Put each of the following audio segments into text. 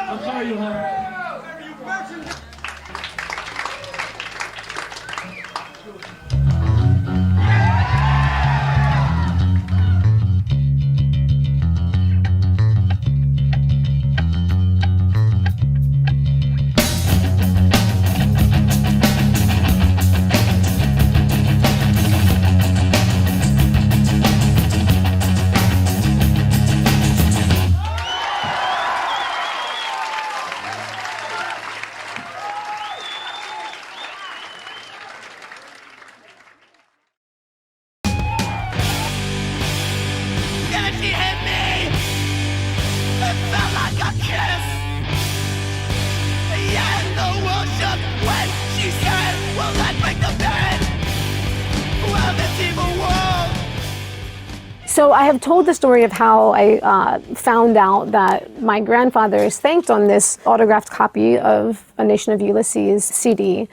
I'm sorry you home. So I have told the story of how I found out that my grandfather is thanked on this autographed copy of A Nation of Ulysses CD.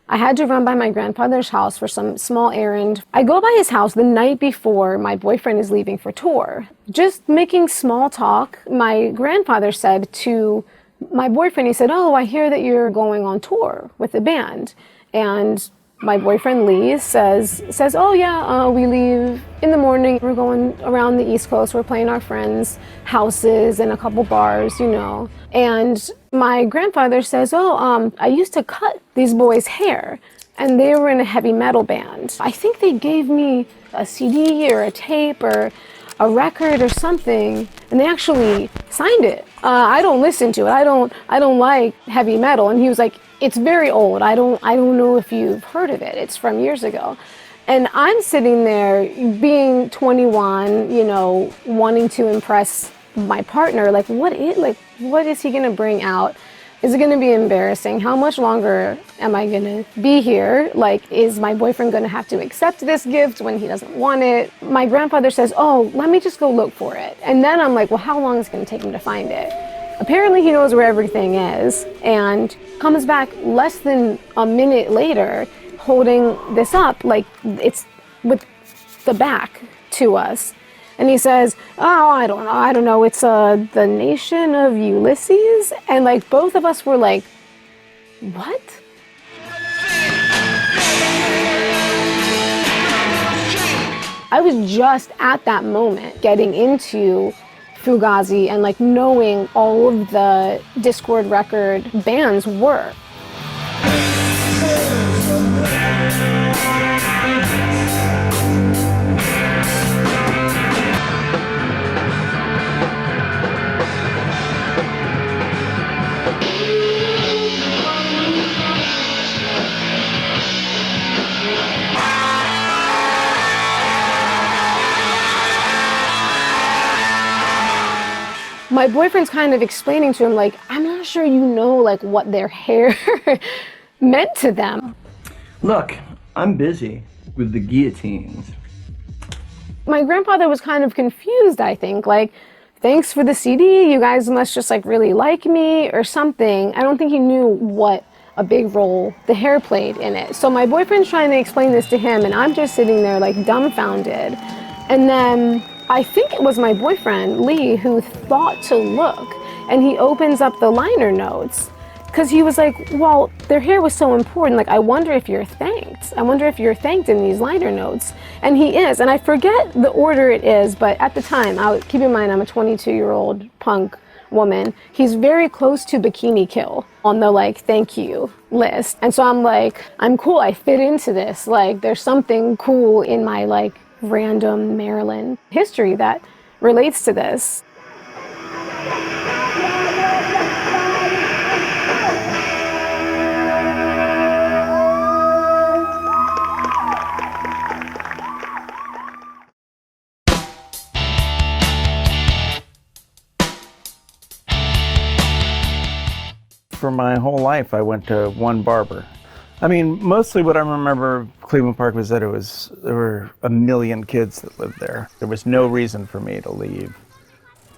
I had to run by my grandfather's house for some small errand. I go by his house the night before my boyfriend is leaving for tour. Just making small talk, my grandfather said to my boyfriend, he said, "Oh, I hear that you're going on tour with the band." And my boyfriend Lee says, "Oh yeah, we leave in the morning. We're going around the East Coast. We're playing our friends' houses and a couple bars, you know." And my grandfather says, "Oh, I used to cut these boys' hair, and they were in a heavy metal band. I think they gave me a CD or a tape or a record or something, and they actually signed it. I don't listen to it. I don't like heavy metal." And he was like, "It's very old. I don't know if you've heard of it. It's from years ago." And I'm sitting there being 21, you know, wanting to impress my partner. Like, what is he going to bring out? Is it going to be embarrassing? How much longer am I going to be here? Like, is my boyfriend going to have to accept this gift when he doesn't want it? My grandfather says, "Oh, let me just go look for it." And then I'm like, well, how long is it going to take him to find it? Apparently he knows where everything is, and comes back less than a minute later holding this up, like it's with the back to us. And he says, "Oh, I don't know, it's the Nation of Ulysses." And like both of us were like, what? I was just at that moment getting into Fugazi and like knowing all of the Discord record bands were. My boyfriend's kind of explaining to him, like, I'm not sure you know, like, what their hair meant to them. Look, I'm busy with the guillotines. My grandfather was kind of confused, I think, like, thanks for the CD, you guys must just, like, really like me or something. I don't think he knew what a big role the hair played in it. So my boyfriend's trying to explain this to him, and I'm just sitting there, like, dumbfounded. And then I think it was my boyfriend, Lee, who thought to look, and he opens up the liner notes because he was like, well, their hair was so important. Like, I wonder if you're thanked. I wonder if you're thanked in these liner notes. And he is. And I forget the order it is, but at the time, keep in mind, I'm a 22-year-old punk woman. He's very close to Bikini Kill on the, like, thank you list. And so I'm like, I'm cool. I fit into this. Like, there's something cool in my, like, random Maryland history that relates to this. For my whole life, I went to one barber. I mean, mostly what I remember of Cleveland Park was that there were a million kids that lived there. There was no reason for me to leave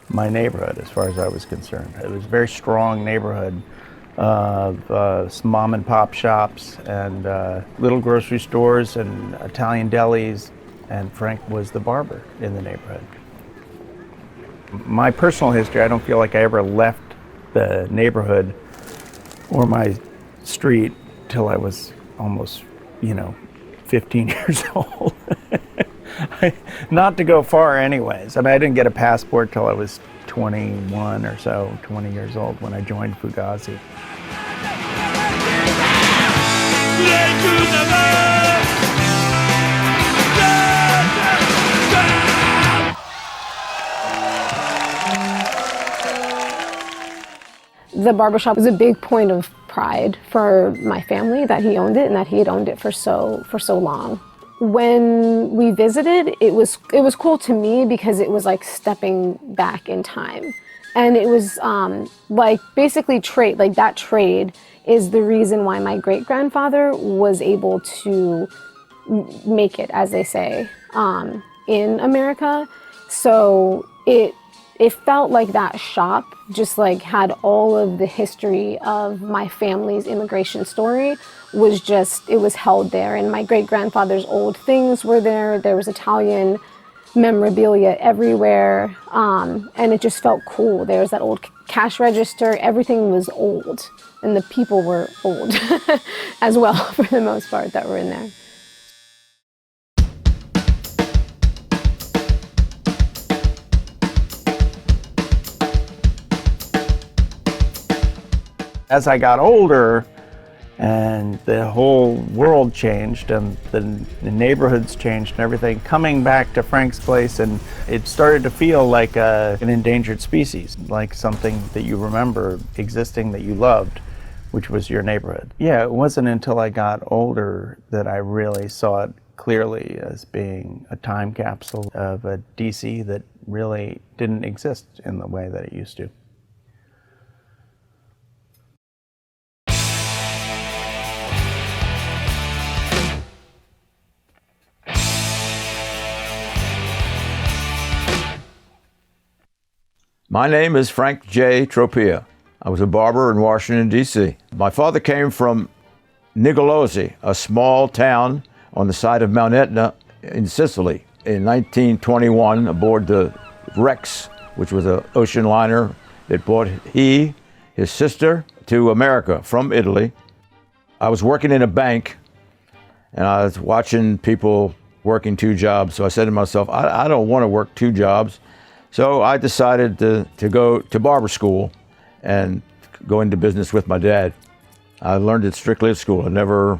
my neighborhood as far as I was concerned. It was a very strong neighborhood of some mom and pop shops and little grocery stores and Italian delis, and Frank was the barber in the neighborhood. My personal history, I don't feel like I ever left the neighborhood or my street till I was almost, 15 years old. Not to go far anyways. I mean, I didn't get a passport till I was 21 or so, 20 years old when I joined Fugazi. The barbershop was a big point of pride for my family, that he owned it and that he had owned it for so long. When we visited, it was cool to me because it was like stepping back in time. And it was like basically trade, like that trade is the reason why my great-grandfather was able to make it, as they say, in America. So it felt like that shop just like had all of the history of my family's immigration story it was held there. And my great-grandfather's old things were there. There was Italian memorabilia everywhere. And it just felt cool. There was that old cash register. Everything was old. And the people were old as well, for the most part, that were in there. As I got older and the whole world changed and the neighborhoods changed and everything, coming back to Frank's place, and it started to feel like an endangered species, like something that you remember existing that you loved, which was your neighborhood. Yeah, it wasn't until I got older that I really saw it clearly as being a time capsule of a DC that really didn't exist in the way that it used to. My name is Frank J. Tropea. I was a barber in Washington, D.C. My father came from Nicolosi, a small town on the side of Mount Etna in Sicily. In 1921, aboard the Rex, which was an ocean liner that brought his sister to America from Italy. I was working in a bank, and I was watching people working two jobs. So I said to myself, I don't want to work two jobs. So I decided to go to barber school and go into business with my dad. I learned it strictly at school. I never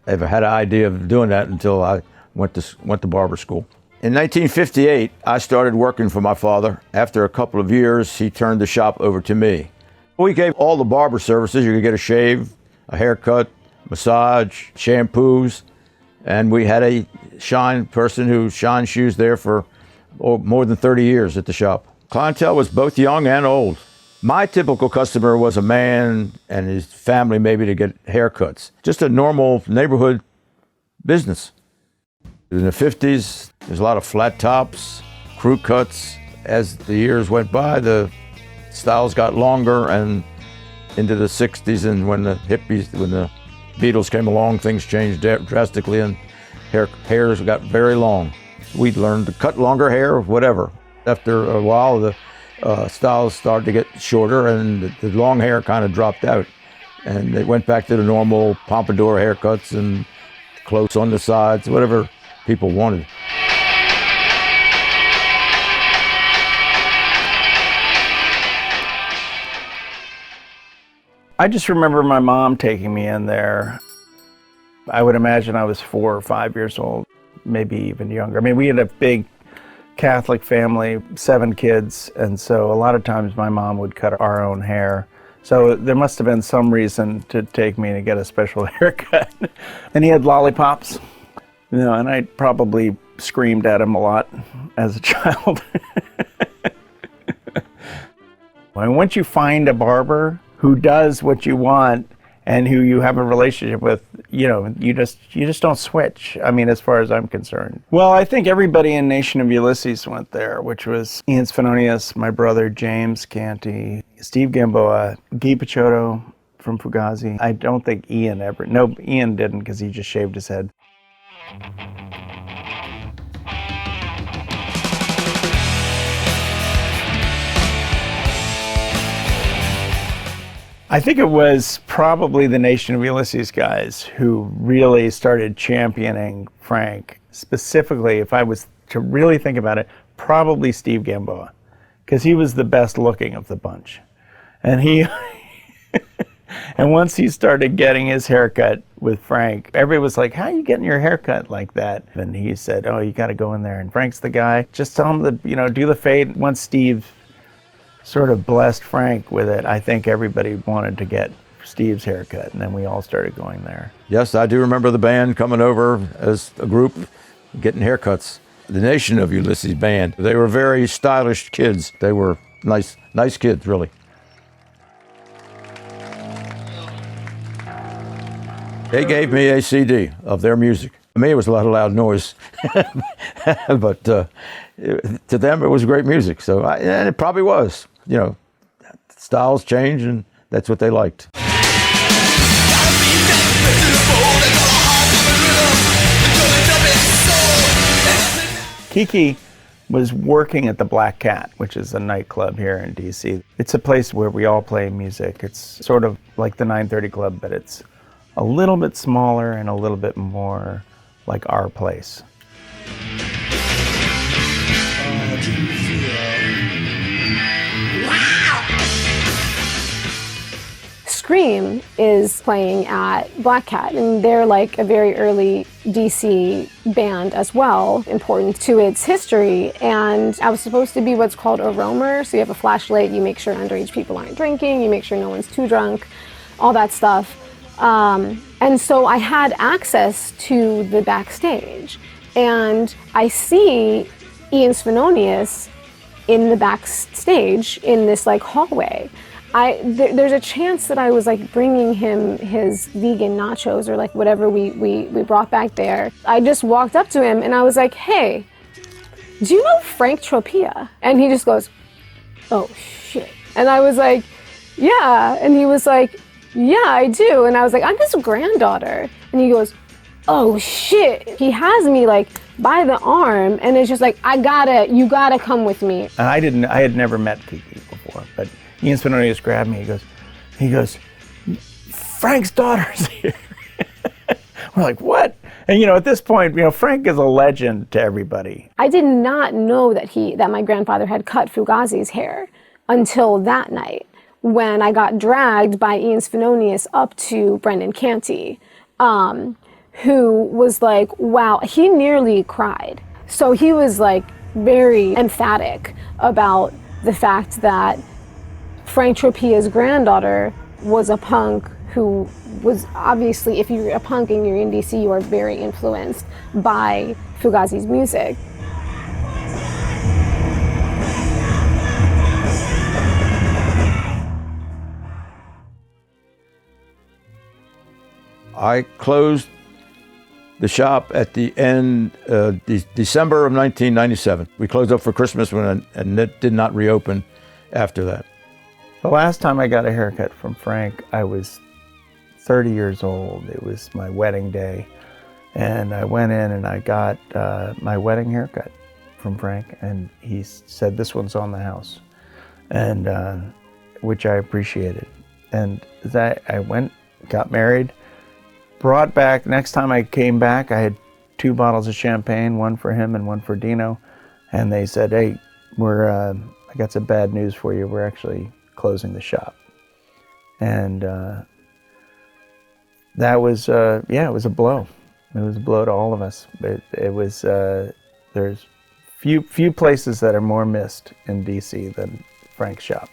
ever had an idea of doing that until I went to barber school. In 1958, I started working for my father. After a couple of years, he turned the shop over to me. We gave all the barber services. You could get a shave, a haircut, massage, shampoos, and we had a shine person who shined shoes there for more than 30 years at the shop. Clientele was both young and old. My typical customer was a man and his family, maybe to get haircuts. Just a normal neighborhood business. In the 50s, there's a lot of flat tops, crew cuts. As the years went by, the styles got longer, and into the 60s, and when the Beatles came along, things changed drastically, and hairs got very long. We learned to cut longer hair, whatever. After a while, the styles started to get shorter, and the long hair kind of dropped out. And they went back to the normal pompadour haircuts and close on the sides, whatever people wanted. I just remember my mom taking me in there. I would imagine I was 4 or 5 years old, maybe even younger. I mean, we had a big Catholic family, 7 kids, and so a lot of times my mom would cut our own hair. So there must have been some reason to take me to get a special haircut. And he had lollipops, and I probably screamed at him a lot as a child. And once you find a barber who does what you want and who you have a relationship with, you just don't switch. I mean, as far as I'm concerned. Well, I think everybody in Nation of Ulysses went there, which was Ian Svenonius, my brother James Canty, Steve Gamboa, Guy Picciotto from Fugazi. I don't think Ian didn't, because he just shaved his head. I think it was probably the Nation of Ulysses guys who really started championing Frank. Specifically, if I was to really think about it, probably Steve Gamboa, because he was the best looking of the bunch. And and once he started getting his haircut with Frank, everybody was like, how are you getting your haircut like that? And he said, oh, you got to go in there. And Frank's the guy. Just tell him to, do the fade. Once Steve sort of blessed Frank with it, I think everybody wanted to get Steve's haircut. And then we all started going there. Yes, I do remember the band coming over as a group, getting haircuts. The Nation of Ulysses band. They were very stylish kids. They were nice kids, really. They gave me a CD of their music. To me, it was a lot of loud noise, but to them, it was great music. And it probably was. Styles change, and that's what they liked. Kiki was working at the Black Cat, which is a nightclub here in D.C. It's a place where we all play music. It's sort of like the 930 Club, but it's a little bit smaller and a little bit more like our place. Scream is playing at Black Cat, and they're like a very early DC band as well, important to its history. And I was supposed to be what's called a roamer, so you have a flashlight, you make sure underage people aren't drinking, you make sure no one's too drunk, all that stuff. And so I had access to the backstage, and I see Ian Svenonius in the backstage in this like hallway. There's a chance that I was like bringing him his vegan nachos or like whatever we brought back there. I just walked up to him and I was like, hey, do you know Frank Tropea? And he just goes, oh shit. And I was like, yeah. And he was like, yeah, I do. And I was like, I'm his granddaughter. And he goes, oh shit. He has me like by the arm and it's just like, you gotta come with me. And I had never met Kiki before, but Ian Svenonius grabbed me, he goes, Frank's daughter's here. We're like, what? And at this point, Frank is a legend to everybody. I did not know that my grandfather had cut Fugazi's hair until that night when I got dragged by Ian Svenonius up to Brendan Canty, who was like, wow, he nearly cried. So he was like very emphatic about the fact that Frank Tropea's granddaughter was a punk who was obviously, if you're a punk and you're in DC, you are very influenced by Fugazi's music. I closed the shop at the end of December of 1997. We closed up for Christmas and it did not reopen after that. The last time I got a haircut from Frank, I was 30 years old. It was my wedding day. And I went in and I got my wedding haircut from Frank. And he said, this one's on the house. And which I appreciated. And I went, got married, brought back, next time I came back, I had 2 bottles of champagne, one for him and one for Dino. And they said, hey, I got some bad news for you. We're actually closing the shop. And that was, it was a blow. It was a blow to all of us. It was, there's few places that are more missed in DC than Frank's shop.